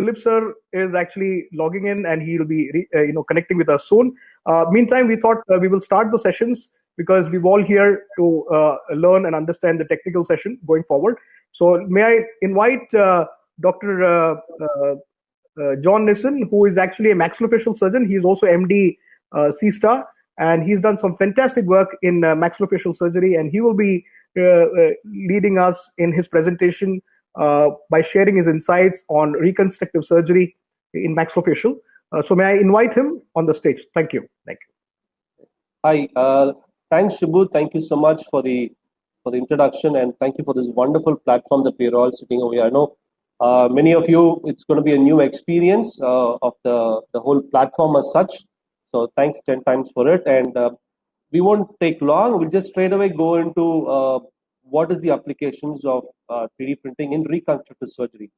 Philip sir is actually logging in, and he'll be connecting with us soon. Meantime, we thought we will start the sessions because we're all here to learn and understand the technical session going forward. So may I invite Dr. John Nissen, who is actually a maxillofacial surgeon. He's also MD C-Star, and he's done some fantastic work in maxillofacial surgery, and he will be leading us in his presentation by sharing his insights on reconstructive surgery in maxillofacial. So may I invite him on the stage? Thank you. Thank you. Hi, thanks Shibu. Thank you so much for the introduction, and thank you for this wonderful platform that we're all sitting over here. I know many of you, it's going to be a new experience of the whole platform as such. So thanks 10 times for it, and we won't take long. We'll just straight away go into what is the applications of 3D printing in reconstructive surgery.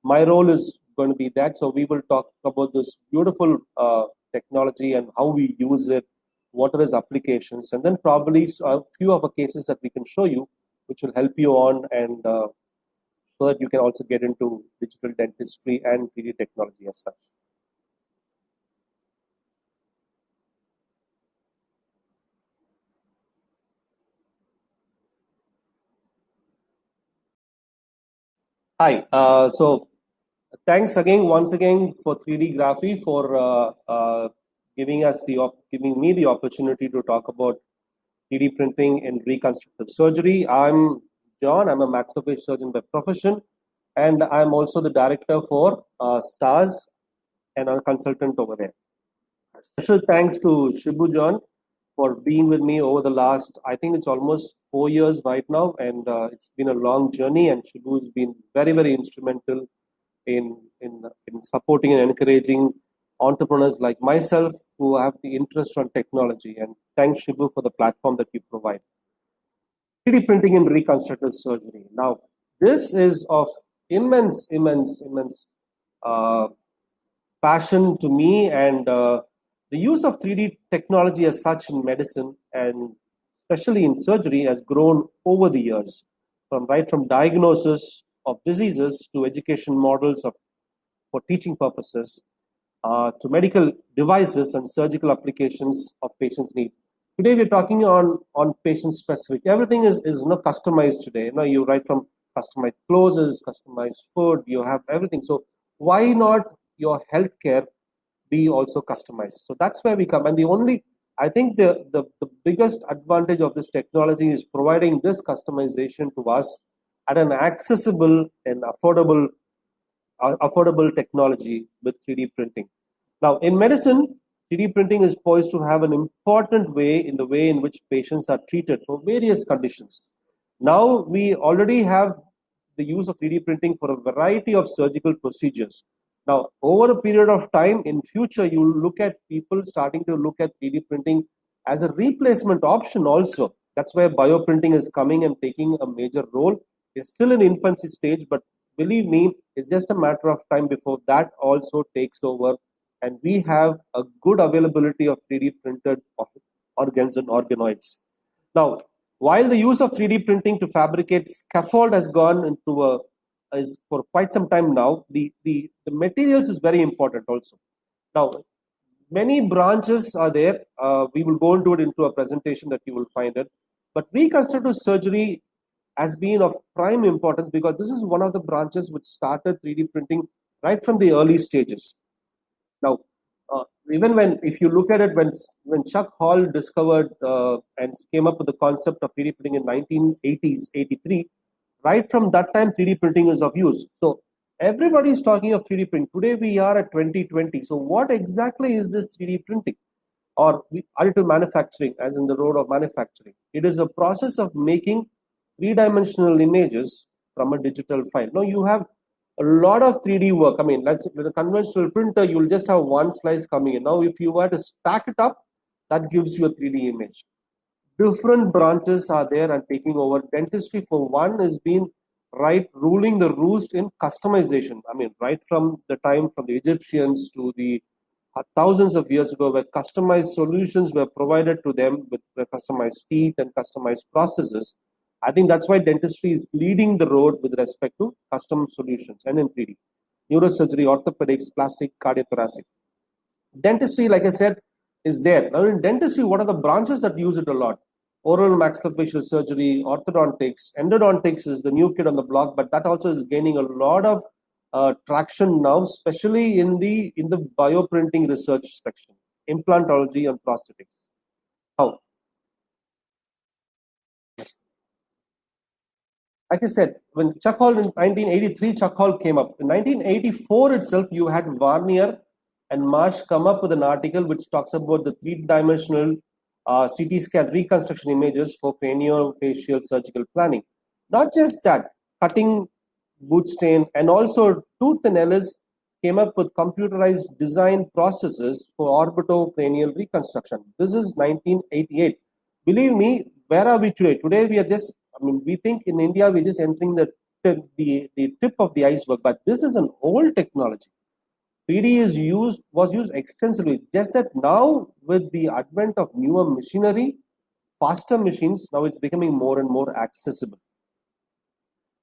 My role is going to be that. So we will talk about this beautiful technology and how we use it, what are its applications, and then probably a few of the cases that we can show you, which will help you on, and so that you can also get into digital dentistry and 3D technology as such. Hi, so thanks once again for 3D Graphy for giving me the opportunity to talk about 3D printing in reconstructive surgery. I'm John. I'm a maxillofacial surgeon by profession, and I'm also the director for STARS and a consultant over there. Special thanks to Shibu John for being with me over the last, I think it's almost 4 years right now, and it's been a long journey, and Shibu's been very, very instrumental in supporting and encouraging entrepreneurs like myself who have the interest on technology. And thanks Shibu for the platform that you provide. 3D printing in reconstructive surgery. Now, this is of immense passion to me, and the use of 3D technology as such in medicine and especially in surgery has grown over the years, from diagnosis of diseases to education models for teaching purposes to medical devices and surgical applications of patients' need. Today we're talking on patient specific. Everything is customized today. You write from customized clothes, customized food, you have everything. So why not your healthcare be also customized? So that's where we come. And I think the biggest advantage of this technology is providing this customization to us at an accessible and affordable technology with 3D printing. Now, in medicine, 3D printing is poised to have an important way in the way in which patients are treated for various conditions. Now, we already have the use of 3D printing for a variety of surgical procedures. Now, over a period of time, in future, you will look at people starting to look at 3D printing as a replacement option also. That's where bioprinting is coming and taking a major role. It's still in infancy stage, but believe me, it's just a matter of time before that also takes over, and we have a good availability of 3D printed organs and organoids. Now, while the use of 3D printing to fabricate scaffold has gone into is for quite some time now, the materials is very important also. Now, many branches are there. We will go into a presentation that you will find it. But reconstructive surgery has been of prime importance because this is one of the branches which started 3D printing right from the early stages. Now, even if you look at it, when Chuck Hall discovered and came up with the concept of 3D printing in 1980s, 83, right from that time 3D printing is of use. So everybody is talking of 3D printing. Today we are at 2020. So what exactly is this 3D printing or additive manufacturing, as in the road of manufacturing? It is a process of making three-dimensional images from a digital file. Now you have a lot of 3D work. I mean, with a conventional printer, you'll just have one slice coming in. Now, if you were to stack it up, that gives you a 3D image. Different branches are there and taking over. Dentistry, for one, has been ruling the roost in customization. I mean, right from the time from the Egyptians to the thousands of years ago, where customized solutions were provided to them with customized teeth and customized processes. I think that's why dentistry is leading the road with respect to custom solutions and in 3D. neurosurgery, orthopedics, plastic, cardiothoracic. Dentistry, like I said, is there. Now, in dentistry, what are the branches that use it a lot? Oral maxillofacial surgery, orthodontics, endodontics is the new kid on the block, but that also is gaining a lot of traction now, especially in the bioprinting research section, implantology and prosthetics. How? Like I said, when Chuck Hall in 1983, Chuck Hall came up. In 1984 itself, you had Varnier and Marsh come up with an article which talks about the three-dimensional CT scan reconstruction images for craniofacial surgical planning. Not just that, cutting, boot stain, and also Tooth and Ellis came up with computerized design processes for orbitocranial reconstruction. This is 1988. Believe me, where are we today? Today we are just, we think in India we're just entering the tip of the iceberg, but this is an old technology. 3D was used extensively. Just that now with the advent of newer machinery, faster machines, now it's becoming more and more accessible.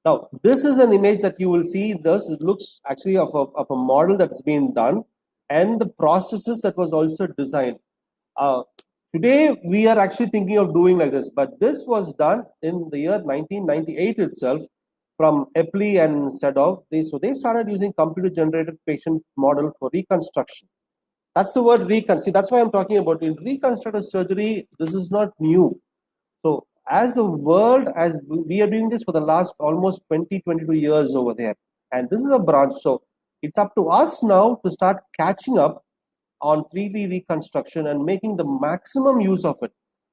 Now, this is an image that you will see. This looks actually of a model that's been done and the processes that was also designed. Today, we are actually thinking of doing like this, but this was done in the year 1998 itself from Epley and Sedov. So they started using computer-generated patient model for reconstruction. That's the word reconstruct. That's why I'm talking about in reconstructive surgery. This is not new. So as a world, as we are doing this for the last almost 22 years over there, and this is a branch. So it's up to us now to start catching up on 3D reconstruction and making the maximum use of it.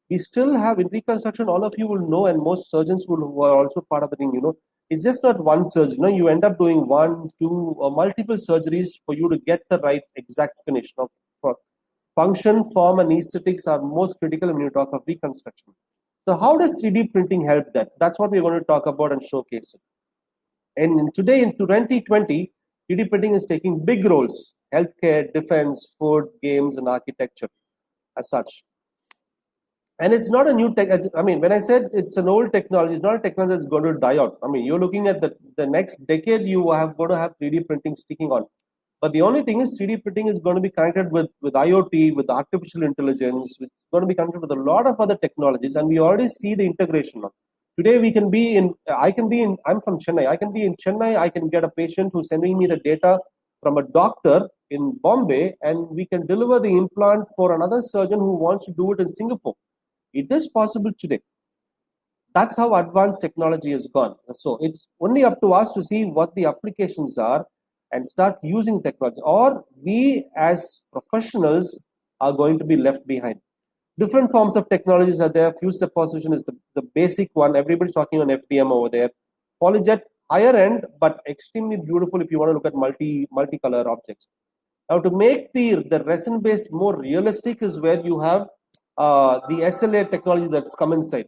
We still have in reconstruction, all of you will know, and most surgeons who are also part of the thing, it's just not one surgery. You end up doing 1, 2, or multiple surgeries for you to get the right exact finish. Now, for function, form, and aesthetics are most critical when you talk of reconstruction. So how does 3D printing help that? That's what we're going to talk about and showcase it. And today in 2020, 3D printing is taking big roles: healthcare, defense, food, games, and architecture as such. And it's not a new tech. When I said it's an old technology, it's not a technology that's going to die out. You're looking at the next decade, you have going to have 3D printing sticking on. But the only thing is 3D printing is going to be connected with IoT, with artificial intelligence. It's going to be connected with a lot of other technologies. And we already see the integration now. Today we can be in, I'm from Chennai. I can be in Chennai. I can get a patient who's sending me the data from a doctor in Bombay, and we can deliver the implant for another surgeon who wants to do it in Singapore. It is possible today. That's how advanced technology has gone. So it's only up to us to see what the applications are and start using technology, or we as professionals are going to be left behind. Different forms of technologies are there. Fuse deposition is the basic one. Everybody's talking on FDM over there. PolyJet, higher end, but extremely beautiful if you want to look at multicolor objects. Now, to make the resin-based more realistic is where you have the SLA technology that's come inside.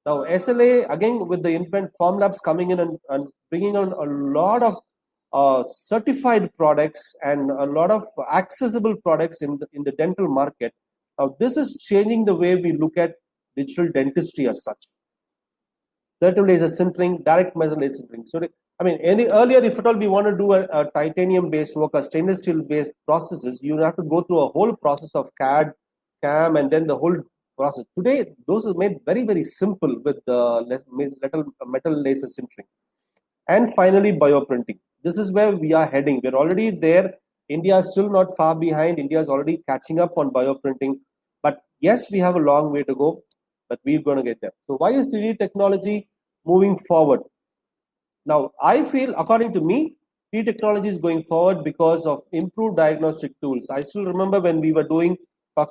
Now, SLA, again, with the Invent Formlabs coming in and bringing on a lot of certified products and a lot of accessible products in the dental market. Now, this is changing the way we look at digital dentistry as such. Certain laser sintering, direct metal laser sintering. So, earlier, if at all we want to do a titanium-based work, a stainless steel-based processes, you have to go through a whole process of CAD, CAM, and then the whole process. Today, those are made very, very simple with the metal laser sintering. And finally, bioprinting. This is where we are heading. We're already there. India is still not far behind. India is already catching up on bioprinting. But yes, we have a long way to go, but we're going to get there. So why is 3D technology moving forward? Now, I feel, according to me, 3D technology is going forward because of improved diagnostic tools. I still remember when we were talking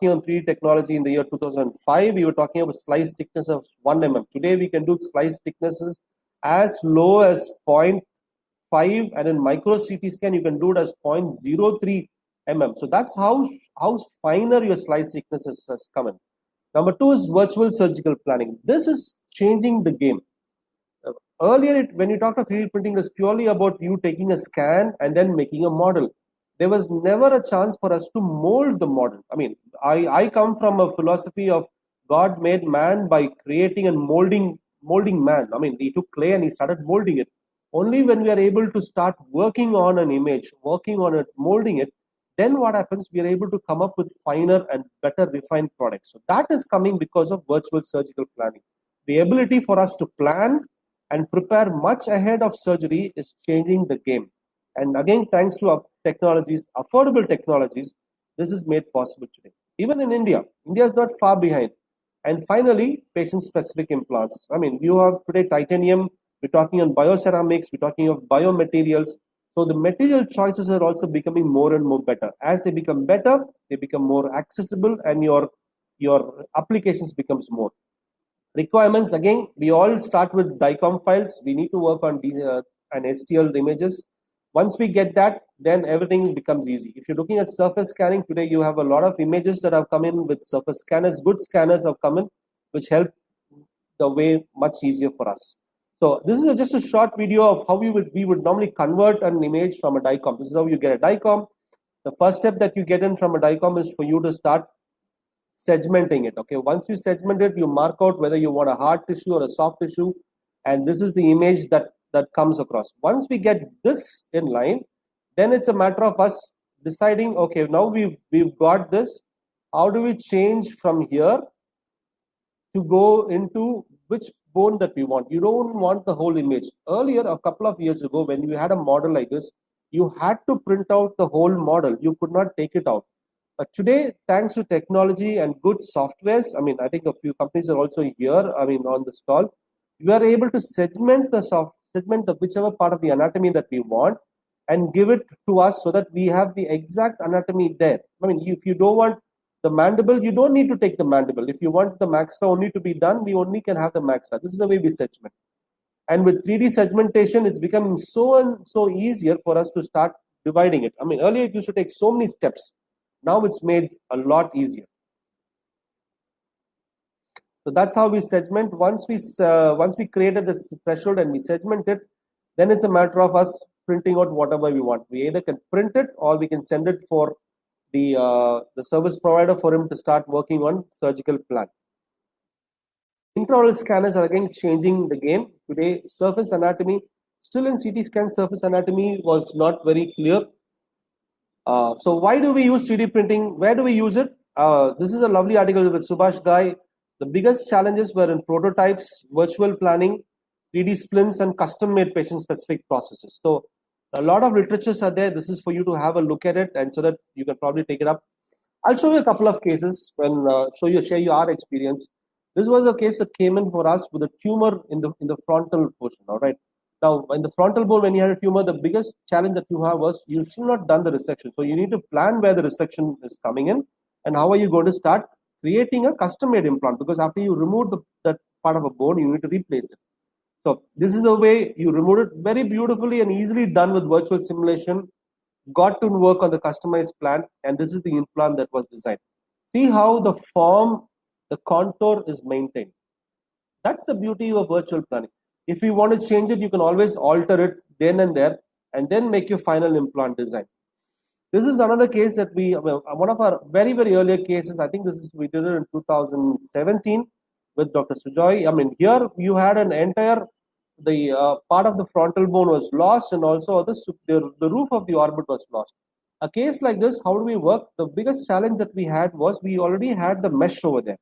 on 3D technology in the year 2005, we were talking about slice thickness of 1 mm. Today, we can do slice thicknesses as low as 0.5, and in micro CT scan, you can do it as 0.03 mm. So that's how finer your slice thicknesses has come in. Number 2 is virtual surgical planning. This is changing the game. Earlier, when you talked of 3D printing, it was purely about you taking a scan and then making a model. There was never a chance for us to mold the model. I come from a philosophy of God made man by creating and molding man. He took clay and he started molding it. Only when we are able to start working on an image, working on it, molding it, then what happens? We are able to come up with finer and better refined products. So that is coming because of virtual surgical planning. The ability for us to plan and prepare much ahead of surgery is changing the game. And again, thanks to our technologies, affordable technologies, this is made possible today. Even in India, India is not far behind. And finally, patient-specific implants. I mean, you have today titanium, we're talking on bioceramics, we're talking of biomaterials. So the material choices are also becoming more and more better. As they become better, they become more accessible, and your applications becomes more. Requirements, again, we all start with DICOM files. We need to work on these and STL images. Once we get that, then everything becomes easy. If you're looking at surface scanning today, you have a lot of images that have come in with surface scanners. Good scanners have come in, which help the way much easier for us. So this is just a short video of how we would normally convert an image from a DICOM. This is how you get a DICOM. The first step that you get in from a DICOM is for you to start segmenting it. Okay, once you segment it, you mark out whether you want a hard tissue or a soft tissue, and this is the image that comes across. Once we get this in line, then it's a matter of us deciding, okay, now we've got this, how do we change from here to go into which bone that we want? You don't want the whole image. Earlier, a couple of years ago, when you had a model like this, you had to print out the whole model. You could not take it out. But today, thanks to technology and good softwares, I mean, I think a few companies are also here, I mean, on this call, you are able to segment whichever part of the anatomy that we want and give it to us so that we have the exact anatomy there. I mean, if you don't want the mandible, you don't need to take the mandible. If you want the maxa only to be done, we only can have the maxa. This is the way we segment. And with 3D segmentation, it's becoming so easier for us to start dividing it. I mean, earlier it used to take so many steps. Now it's made a lot easier. So that's how we segment. Once we created this threshold and we segment it, then it's a matter of us printing out whatever we want. We either can print it or we can send it for the service provider for him to start working on surgical plan. Intraoral scanners are again changing the game. Today, surface anatomy, still in CT scan, surface anatomy was not very clear. So why do we use 3D printing? Where do we use it? This is a lovely article with Subhash Ghai. The biggest challenges were in prototypes, virtual planning, 3D splints, and custom-made patient-specific processes. So a lot of literatures are there. This is for you to have a look at it, and so that you can probably take it up. I'll show you a couple of cases when share you our experience. This was a case that came in for us with a tumor in the frontal portion. All right. Now, in the frontal bone, when you had a tumor, the biggest challenge that you have was you've still not done the resection. So you need to plan where the resection is coming in and how are you going to start creating a custom-made implant, because after you remove that part of a bone, you need to replace it. So this is the way you remove it, very beautifully and easily done with virtual simulation. Got to work on the customized plan, and this is the implant that was designed. See how the form, the contour is maintained. That's the beauty of virtual planning. If you want to change it, you can always alter it then and there, and then make your final implant design. This is another case that one of our very, very earlier cases. I think we did it in 2017 with Dr. Sujoy. I mean, here you had an entire, part of the frontal bone was lost, and also the roof of the orbit was lost. A case like this, how do we work? The biggest challenge that we had was we already had the mesh over there.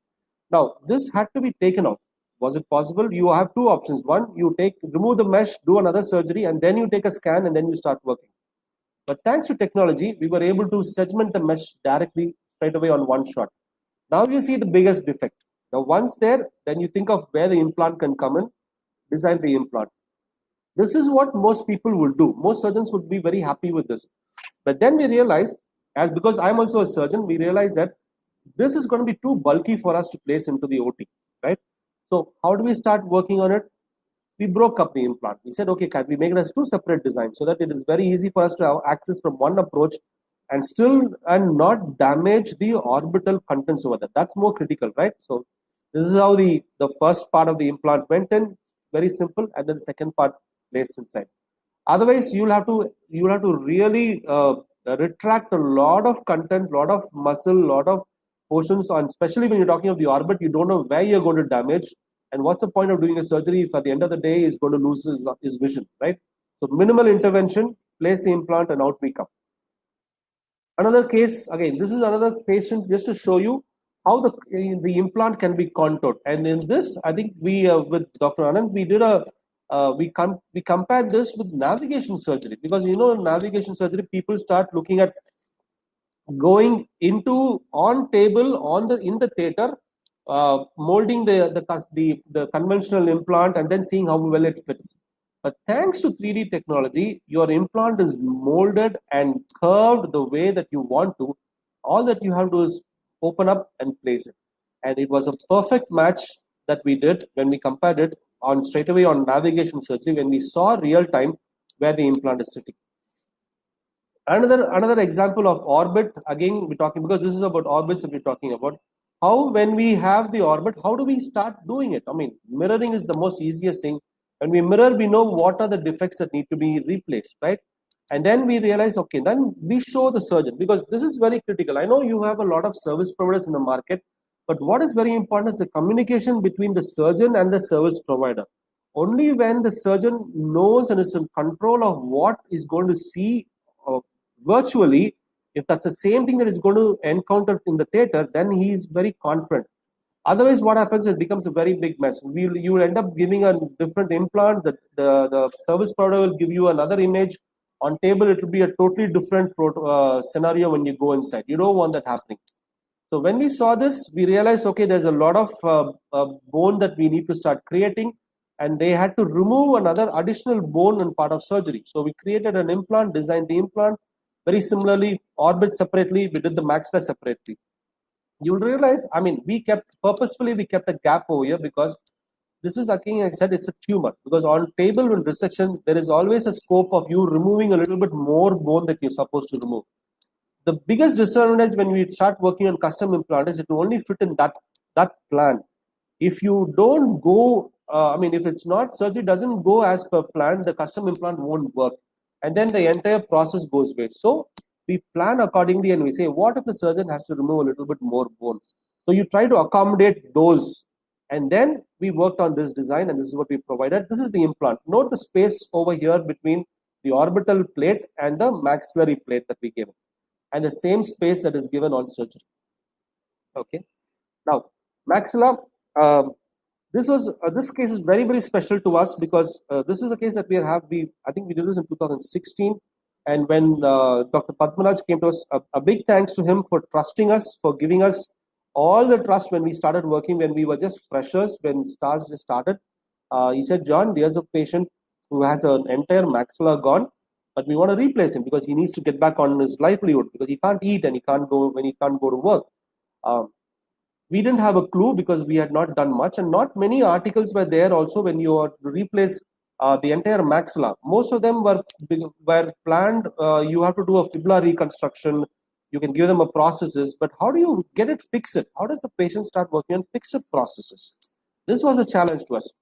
Now, this had to be taken out. Was it possible? You have two options. One, you remove the mesh, do another surgery, and then you take a scan, and then you start working. But thanks to technology, we were able to segment the mesh directly straight away on one shot. Now you see the biggest defect. Now, once there, then you think of where the implant can come in, design the implant. This is what most people will do. Most surgeons would be very happy with this. But then we realized, because I'm also a surgeon, we realized that this is going to be too bulky for us to place into the OT, right? So how do we start working on it? We broke up the implant. We said, okay, can we make it as two separate designs so that it is very easy for us to have access from one approach and not damage the orbital contents over there. That's more critical, right? So this is how the first part of the implant went in, very simple, and then the second part placed inside. Otherwise, you'll have to really retract a lot of contents, lot of muscle, lot of portions on, especially when you're talking of the orbit, you don't know where you're going to damage. And what's the point of doing a surgery if at the end of the day he's going to lose his vision, right? So minimal intervention, place the implant, and out we come. Another case, again, this is another patient just to show you how the implant can be contoured. And in this, I think we with Dr. Anand, we did we compared this with navigation surgery, because in navigation surgery, people start looking at going into on table on the in the theater, molding the conventional implant and then seeing how well it fits. But thanks to 3D technology, your implant is molded and curved the way that you want to. All that you have to do is open up and place it. And it was a perfect match that we did when we compared it on straight away on navigation surgery, when we saw real time where the implant is sitting. Another example of orbit, again we're talking, because this is about orbits that we're talking about, how when we have the orbit, how do we start doing it? I mean, mirroring is the most easiest thing. When we mirror, we know what are the defects that need to be replaced, right? And then we realize, okay, then we show the surgeon, because this is very critical. I know you have a lot of service providers in the market, but what is very important is the communication between the surgeon and the service provider. Only when the surgeon knows and is in control of what is going to see virtually, if that's the same thing that is going to encounter in the theater, then he is very confident. Otherwise, what happens? It becomes a very big mess. You will end up giving a different implant. The service provider will give you another image. On table, it will be a totally different scenario when you go inside. You don't want that happening. So when we saw this, we realized, okay, there's a lot of bone that we need to start creating, and they had to remove another additional bone in part of surgery. So we created an implant, designed the implant. Very similarly, orbit separately, we did the maxilla separately. You'll realize, I mean, we kept a gap over here, because this is, again, I said, it's a tumor. Because on table when resection, there is always a scope of you removing a little bit more bone that you're supposed to remove. The biggest disadvantage when we start working on custom implant is it will only fit in that plan. If you don't go, if it's not, surgery doesn't go as per plan, the custom implant won't work. And then the entire process goes waste. So we plan accordingly, and we say, what if the surgeon has to remove a little bit more bone? So you try to accommodate those. And then we worked on this design, and this is what we provided. This is the implant. Note the space over here between the orbital plate and the maxillary plate that we gave it, and the same space that is given on surgery. Okay. Now, maxilla. This case is very, very special to us, because this is a case that I think we did this in 2016, and when Dr. Padmanabh came to us, a big thanks to him for trusting us, for giving us all the trust when we started working, when we were just freshers, when STARS just started. He said, John, there's a patient who has an entire maxilla gone, but we want to replace him because he needs to get back on his livelihood, because he can't eat and he can't go to work. We didn't have a clue, because we had not done much, and not many articles were there also when you are to replace the entire maxilla. Most of them were planned. You have to do a fibula reconstruction. You can give them a prosthesis, but how do you get it fix it? How does the patient start working on fix-it prosthesis? This was a challenge to us.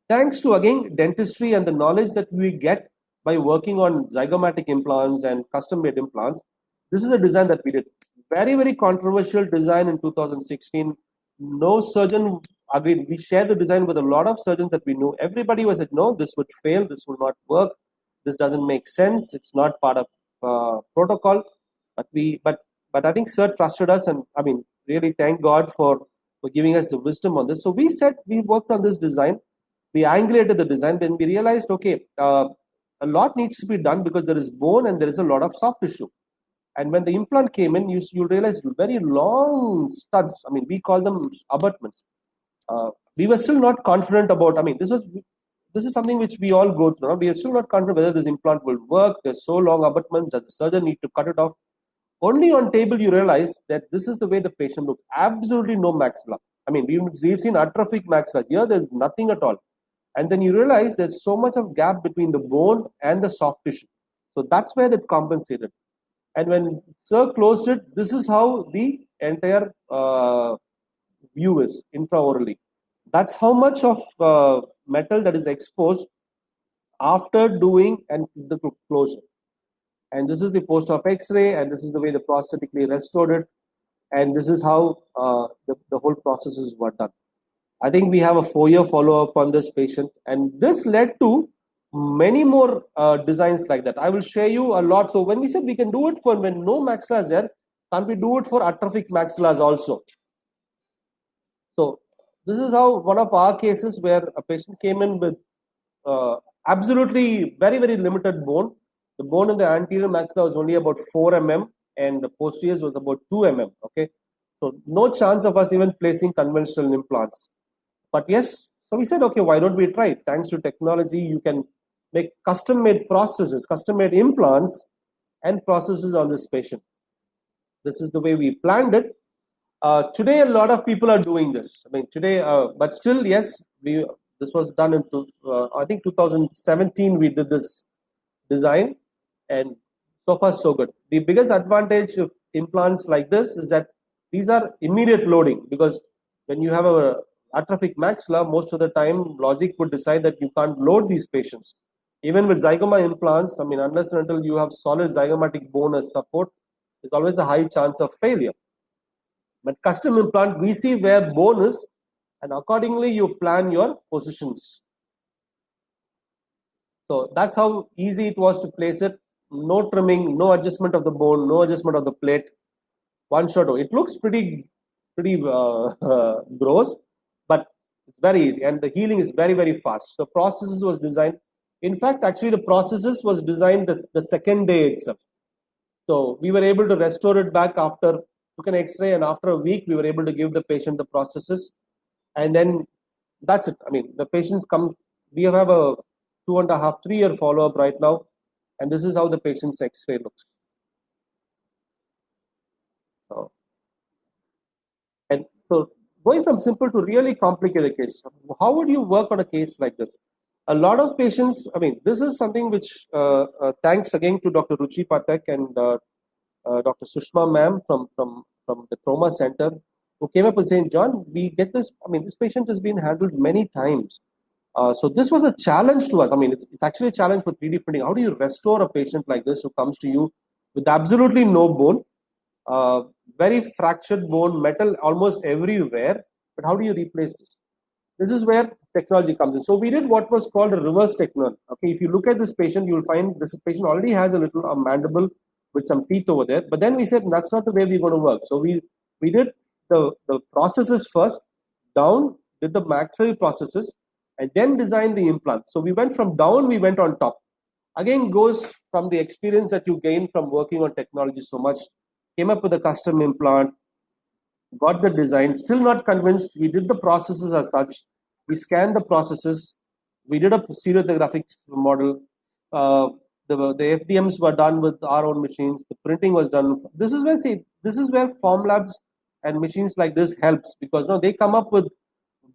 Thanks to, again, dentistry and the knowledge that we get by working on zygomatic implants and custom-made implants, this is a design that we did. Very, very controversial design in 2016. No surgeon agreed. We shared the design with a lot of surgeons that we knew. Everybody was like, no, this would fail. This will not work. This doesn't make sense. It's not part of protocol. But I think Sir trusted us, and I mean, really thank God for giving us the wisdom on this. So we worked on this design. We angulated the design. Then we realized, okay, a lot needs to be done, because there is bone and there is a lot of soft tissue. And when the implant came in, you'll realize very long studs. I mean, we call them abutments. We were still not confident about. I mean, this is something which we all go through. We are still not confident whether this implant will work. There's so long abutments. Does the surgeon need to cut it off? Only on table you realize that this is the way the patient looks. Absolutely no maxilla. I mean, we've seen atrophic maxilla. Here, there's nothing at all. And then you realize there's so much of gap between the bone and the soft tissue. So that's where that compensated. And when Sir closed it, this is how the entire view is intraorally. That's how much of metal that is exposed after doing and the closure. And this is the post-op X-ray, and this is the way the prosthetically restored it. And this is how the whole processes were done. I think we have a 4-year follow-up on this patient, and this led to many more designs like that. I will share you a lot. So when we said we can do it for when no maxilla is there, can we do it for atrophic maxillas also? So this is how one of our cases where a patient came in with absolutely very, very limited bone. The bone in the anterior maxilla was only about 4 mm and the posterior was about 2 mm. Okay, so no chance of us even placing conventional implants. But yes, so we said, okay, why don't we try it? Thanks to technology, you can make custom-made prostheses, custom-made implants and prostheses on this patient. This is the way we planned it. Today, a lot of people are doing this. I mean, today, but still, yes, this was done in, I think 2017, we did this design, and so far, so good. The biggest advantage of implants like this is that these are immediate loading, because when you have a atrophic maxilla, most of the time, logic would decide that you can't load these patients. Even with zygoma implants, I mean, unless and until you have solid zygomatic bone as support, there's always a high chance of failure. But custom implant, we see where bone is, and accordingly you plan your positions. So that's how easy it was to place it. No trimming, no adjustment of the bone, no adjustment of the plate. One shot. It looks pretty gross, but it's very easy, and the healing is very, very fast. So processes was designed. In fact, actually, the processes was designed the second day itself. So we were able to restore it back after took an X-ray, and after a week we were able to give the patient the prosthesis, and then that's it. I mean, the patients come. We have a 2.5, 3 year follow-up right now, and this is how the patient's X-ray looks. So, and so going from simple to really complicated case, how would you work on a case like this? A lot of patients. I mean, this is something which thanks again to Dr. Ruchi Pathak and Dr. Sushma ma'am from the trauma center, who came up and saying, John, we get this. I mean, this patient has been handled many times. So this was a challenge to us. I mean, it's actually a challenge for 3D printing. How do you restore a patient like this who comes to you with absolutely no bone, very fractured bone, metal almost everywhere, but how do you replace this? This is where technology comes in. So we did what was called a reverse technology. Okay, if you look at this patient, you will find this patient already has a little mandible with some teeth over there. But then we said that's not the way we're going to work. So we did the processes first, down, did the maxillary processes, and then designed the implant. So we went from down, we went on top. Again, goes from the experience that you gain from working on technology so much. Came up with a custom implant, got the design, still not convinced. We did the processes as such. We scanned the processes. We did a stereographic model. The FDMs were done with our own machines. The printing was done. This is where Formlabs and machines like this helps, because they come up with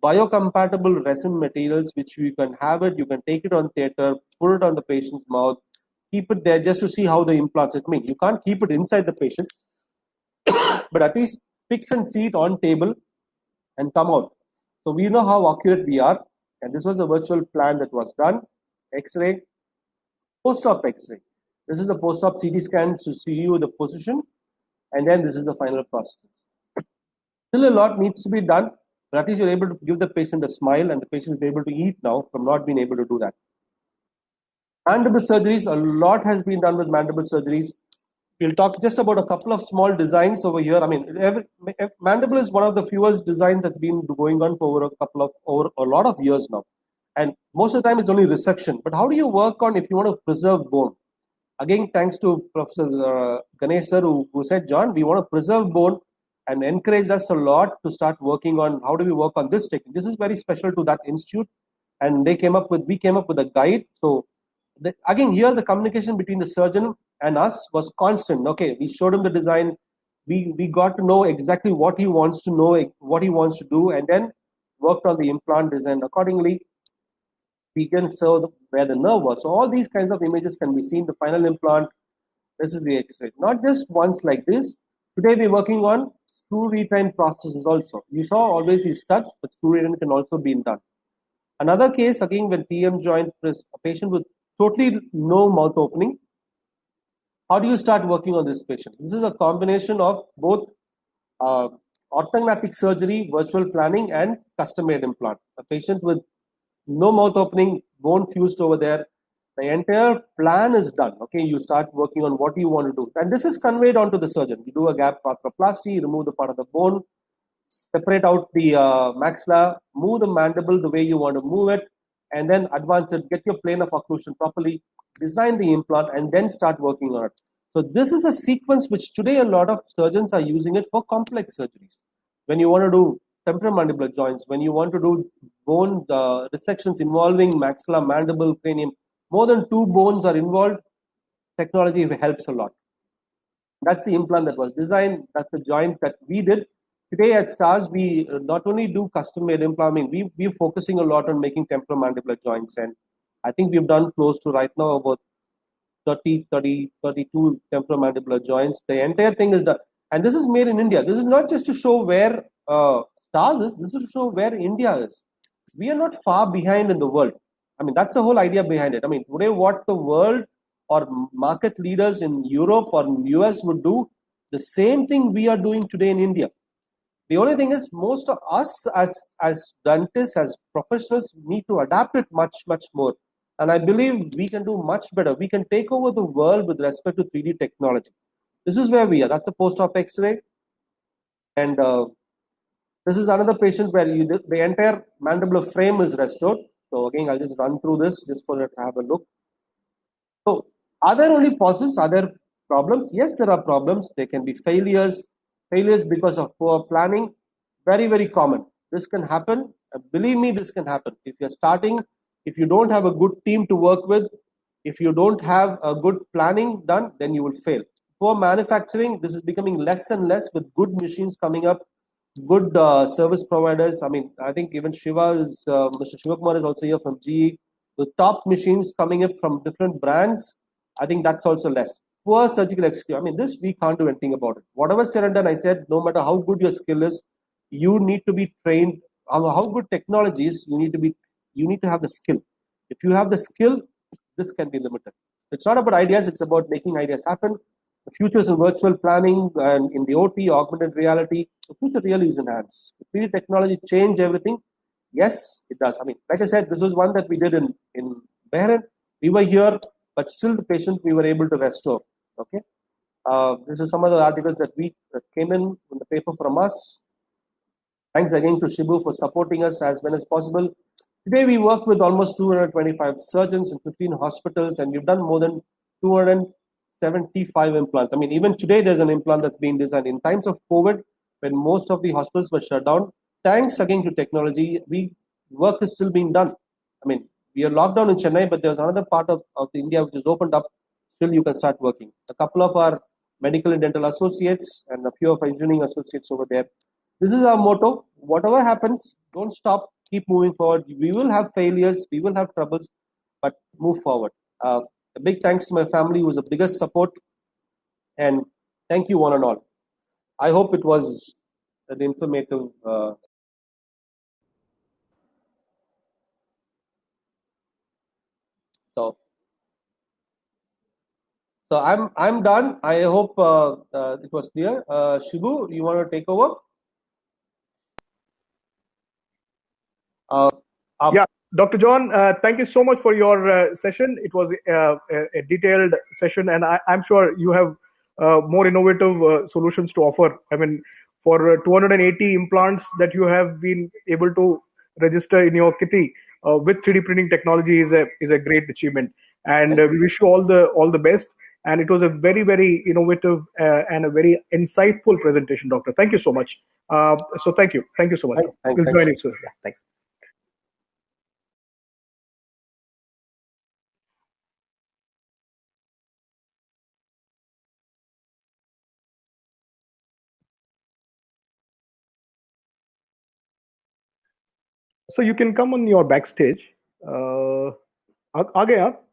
biocompatible resin materials which you can have it. You can take it on theater, put it on the patient's mouth, keep it there just to see how the implants. I mean, you can't keep it inside the patient, but at least fix and see it on table and come out. So we know how accurate we are, and this was a virtual plan that was done. X-ray, post-op X-ray. This is the post-op CT scan to see you the position, and then this is the final process. Still a lot needs to be done, but at least you're able to give the patient a smile, and the patient is able to eat now from not being able to do that. Mandible surgeries, a lot has been done with mandible surgeries. We'll talk just about a couple of small designs over here. I mean, mandible is one of the fewest designs that's been going on for over a lot of years now. And most of the time it's only resection. But how do you work on if you want to preserve bone? Again, thanks to Professor Ganesh sir, who said, John, we want to preserve bone, and encouraged us a lot to start working on how do we work on this technique. This is very special to that institute. And we came up with a guide. So again, here the communication between the surgeon and us was constant. Okay, we showed him the design. We got to know exactly what he wants to know, what he wants to do, and then worked on the implant design accordingly. We can show where the nerve was. So all these kinds of images can be seen. The final implant. This is the X-ray. Not just once like this. Today we're working on screw retain processes also. You saw always these studs, but screw retain can also be done. Another case, again, when TM joined a patient with totally no mouth opening. How do you start working on this patient? This is a combination of both orthognathic surgery, virtual planning, and custom-made implant. A patient with no mouth opening, bone fused over there. The entire plan is done. Okay, you start working on what you want to do, and this is conveyed onto the surgeon. You do a gap arthroplasty, remove the part of the bone, separate out the maxilla, move the mandible the way you want to move it, and then advance it, get your plane of occlusion properly, design the implant, and then start working on it. So this is a sequence which today a lot of surgeons are using it for complex surgeries. When you want to do temporomandibular joints, when you want to do bone resections involving maxilla, mandible, cranium, more than two bones are involved, technology helps a lot. That's the implant that was designed. That's the joint that we did. Today at Stars, we not only do custom-made implant, we're focusing a lot on making temporomandibular joints. And I think we've done close to right now about 32 temporomandibular joints. The entire thing is done. And this is made in India. This is not just to show where Stars is. This is to show where India is. We are not far behind in the world. I mean, that's the whole idea behind it. I mean, today what the world or market leaders in Europe or US would do, the same thing we are doing today in India. The only thing is, most of us as dentists, as professionals, need to adapt it much more. And I believe we can do much better. We can take over the world with respect to 3D technology. This is where we are. That's a post-op X-ray, and this is another patient where the entire mandibular frame is restored. So again, I'll just run through this just for you to have a look. So are there only positives? Are there problems? Yes, there are problems. There can be failures because of poor planning. Very common. This can happen. Believe me, this can happen. If you're starting, if you don't have a good team to work with, if you don't have a good planning done, then you will fail. For manufacturing, this is becoming less and less with good machines coming up, good service providers. I mean, I think even Mr. Shivakumar is also here from GE. The top machines coming up from different brands, I think that's also less. Poor surgical execution. I mean, this we can't do anything about it. Whatever said and done, I said, no matter how good your skill is, you need to be trained. How good technology is, you need to have the skill. If you have the skill, this can be limited. It's not about ideas, it's about making ideas happen. The future is in virtual planning and in the OT, augmented reality. The future really is in hands. If 3D technology change everything, yes, it does. I mean, like I said, this was one that we did in Bahrain. We were here, but still the patient we were able to restore. Okay. This is some of the articles that came in the paper from us. Thanks again to Shibu for supporting us as well as possible. Today we work with almost 225 surgeons in 15 hospitals, and we've done more than 275 implants. I mean, even today there's an implant that's being designed. In times of COVID, when most of the hospitals were shut down, thanks again to technology, work is still being done. I mean, we are locked down in Chennai, but there's another part of India which is opened up. Still, you can start working. A couple of our medical and dental associates and a few of our engineering associates over there. This is our motto. Whatever happens, don't stop. Keep moving forward. We will have failures. We will have troubles, but move forward. A big thanks to my family, who was the biggest support, and thank you one and all. I hope it was an informative. So I'm done. I hope it was clear. Shibu, you want to take over? Yeah, Dr. John, thank you so much for your session. It was a detailed session, and I'm sure you have more innovative solutions to offer. I mean, for 280 implants that you have been able to register in your kitty with 3D printing technology is a great achievement, and we wish you all the best. And it was a very innovative and a very insightful presentation, Doctor. Thank you so much. So thank you so much. We'll join you soon. Yeah, thanks. So you can come on your backstage. आ गए आप